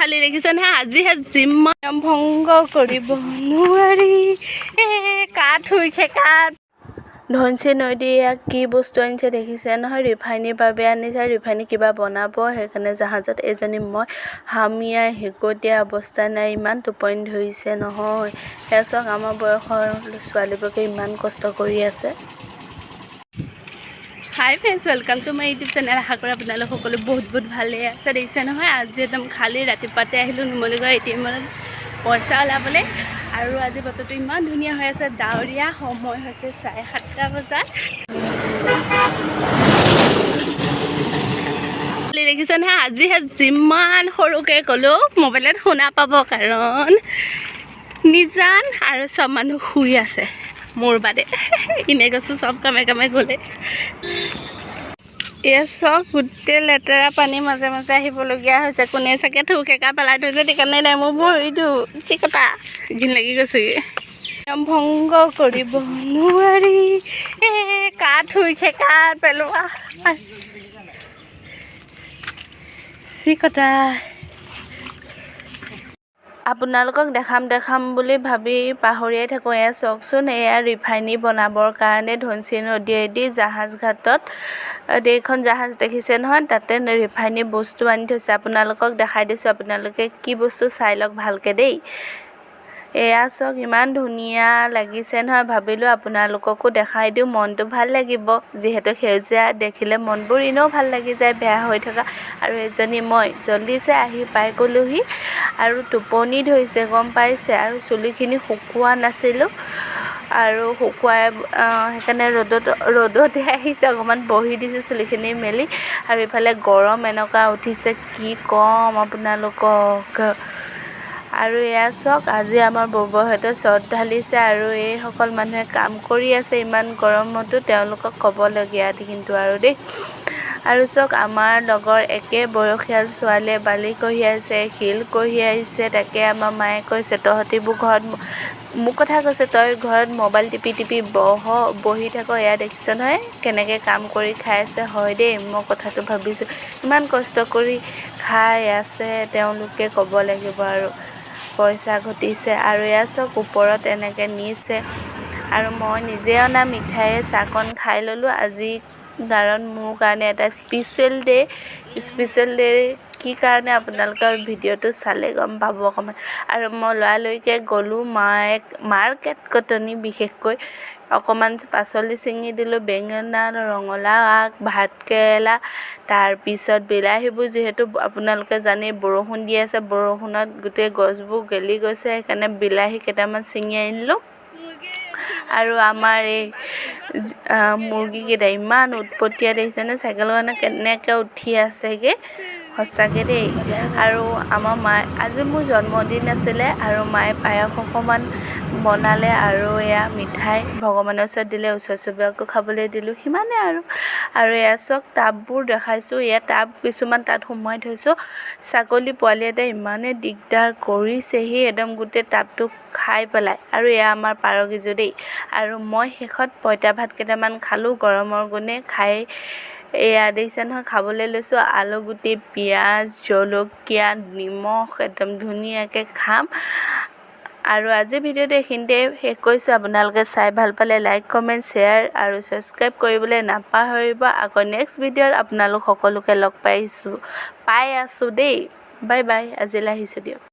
খালি দেখিছেনে আজিহে যিমান ভংগ কৰিব নোৱাৰি কাঠ হৈ খেকাত ধনশী নদী ইয়াক কি বস্তু আনিছে দেখিছে নহয় ৰিফাইনীৰ বাবে আনিছে ৰিফাইনী কিবা বনাব সেইকাৰণে জাহাজত এজনী মই হামিয়াই হিকতীয়া অৱস্থা নাই ইমান টোপনি ধৰিছে নহয় সেয়া চাওক আমাৰ বয়সৰ ছোৱালীবোৰকে ইমান কষ্ট কৰি আছে hi friends welcome to my YouTube channel আশা কৰোঁ আপোনালোক সকলো বহুত ভালে আছে দেখিছে নহয় আজি একদম খালি ৰাতিপুৱাতে আহিলোঁ নুমলীগড় ATM-ত পইচা ওলাবলৈ আৰু আজি বতৰটো ইমান ধুনীয়া হৈ আছে ডাৱৰীয়া সময় হৈছে 7:30 বজাত দেখিছে নহয় আজিহে যিমান সৰুকৈ ক'লোঁ মোবাইলত শুনা পাব কাৰণ নিজান আৰু চব মানুহ শুই আছে মোৰ বাদে ইনে গৈছোঁ চব কামে গ'লে এয়া চব গোটেই লেতেৰা পানী মাজে মাজে আহিবলগীয়া হৈছে কোনে চাগে থুকেকা পেলাই থৈছে সেইকাৰণে নাই মোৰ ভৰিটো চিকটা ঘিন লাগি গৈছেগৈ ভংগ কৰিব নোৱাৰি কাঠ হৈ খেকাত পেলোৱা চিকটা আপোনালোকক দেখাম বুলি ভাবি পাহৰিয়াই থাকোঁ এয়া চাওকচোন এয়া ৰিফাইনী বনাবৰ কাৰণে ধনশী নদীয়েদি জাহাজ ঘাটত এইখন জাহাজ দেখিছে নহয় তাতে ৰিফাইনী বস্তু আনি থৈছে আপোনালোকক দেখাই দিছোঁ আপোনালোকে কি বস্তু চাই লওক ভালকৈ দেই এয়া চাওক ইমান ধুনীয়া লাগিছে নহয় ভাবিলোঁ আপোনালোককো দেখাই দিওঁ মনটো ভাল লাগিব যিহেতু সেউজীয়া দেখিলে মনবোৰ এনেও ভাল লাগি যায় বেয়া হৈ থকা আৰু এজনী মই জল্দিছে আহি পাই গ'লোহি আৰু টোপনি ধৰিছে গম পাইছে আৰু চুলিখিনি শুকোৱা নাছিলোঁ আৰু শুকুৱাই সেইকাৰণে ৰ'দতে আহিছে অকণমান বহি দিছোঁ চুলিখিনি মেলি আৰু ইফালে গৰম এনেকুৱা উঠিছে কি ক'ম আপোনালোকক আৰু এয়া চাওক আজি আমাৰ বৌবহঁতে চট ঢালিছে আৰু এইসকল মানুহে কাম কৰি আছে ইমান গৰমতো তেওঁলোকক ক'বলগীয়া কিন্তু আৰু দেই আৰু চাওক আমাৰ লগৰ একে বয়সীয়াল ছোৱালীয়ে বালি কঢ়িয়াইছে শিল কঢ়িয়াইছে তাকে আমাৰ মায়ে কৈছে তহঁতিবোৰ ঘৰত মোক কথা কৈছে তই ঘৰত মোবাইল টিপি বহি থাক এয়া দেখিছ নহয় কেনেকৈ কাম কৰি খাই আছে হয় দেই মই কথাটো ভাবিছোঁ ইমান কষ্ট কৰি খাই আছে তেওঁলোকে ক'ব লাগিব আৰু পইচা ঘটিছে আৰু এয়া চব ওপৰত এনেকৈ নিছে আৰু মই নিজে অনা মিঠাইৰে চাহকণ খাই ল'লোঁ আজি কাৰণ মোৰ কাৰণে এটা স্পেচিয়েল ডে কি কাৰণে আপোনালোকে ভিডিঅ'টো চালে গম পাব অকণমান আৰু মই লৰালৰিকৈ গ'লোঁ মাৰ্কেট কটনি বিশেষকৈ অকণমান পাচলি ছিঙি দিলোঁ বেঙেনা ৰঙালাও আগ ভাতকেৰেলা তাৰপিছত বিলাহীবোৰ যিহেতু আপোনালোকে জানেই বৰষুণ দি আছে বৰষুণত গোটেই গছবোৰ গেলি গৈছে সেইকাৰণে বিলাহী কেইটামান ছিঙি আনিলোঁ আৰু আমাৰ এই মুৰ্গীকেইটা ইমান উৎপতীয়া দেখিছেনে চাইকেলখনে কেনেকৈ উঠি আছেগৈ সঁচাকৈ দেই আৰু আমাৰ মায়ে আজি মোৰ জন্মদিন আছিলে আৰু মায়ে পায়স অকণমান বনালে আৰু এয়া মিঠাই ভগৱানৰ ওচৰত দিলে ওচৰ চুবুৰীয়াকো খাবলৈ দিলোঁ সিমানে আৰু এয়া চাওক টাববোৰ দেখাইছোঁ এয়া টাব কিছুমান তাত সোমোৱাই থৈছোঁ ছাগলী পোৱালি এটা ইমানেই দিগদাৰ কৰিছেহি একদম গোটেই টাবটো খাই পেলাই আৰু এয়া আমাৰ পাৰগিজু দেই আৰু মই শেষত পঁইতা ভাত কেইটামান খালোঁ গৰমৰ গুণে খাই এয়া দেখিছে নহয় খাবলৈ লৈছোঁ আলুগুটি পিঁয়াজ জলকীয়া নিমখ একদম ধুনীয়াকৈ খাম আৰু আজি ভিডিঅ'টো এইখিনিতে শেষ কৰিছোঁ আপোনালোকে চাই ভাল পালে লাইক কমেণ্ট শ্বেয়াৰ আৰু ছাবস্ক্ৰাইব কৰিবলৈ নাপাহৰিব আকৌ নেক্সট ভিডিঅ'ত আপোনালোক সকলোকে লগ পাই আছোঁ দেই বাই আজিলৈ আহিছোঁ দিয়ক।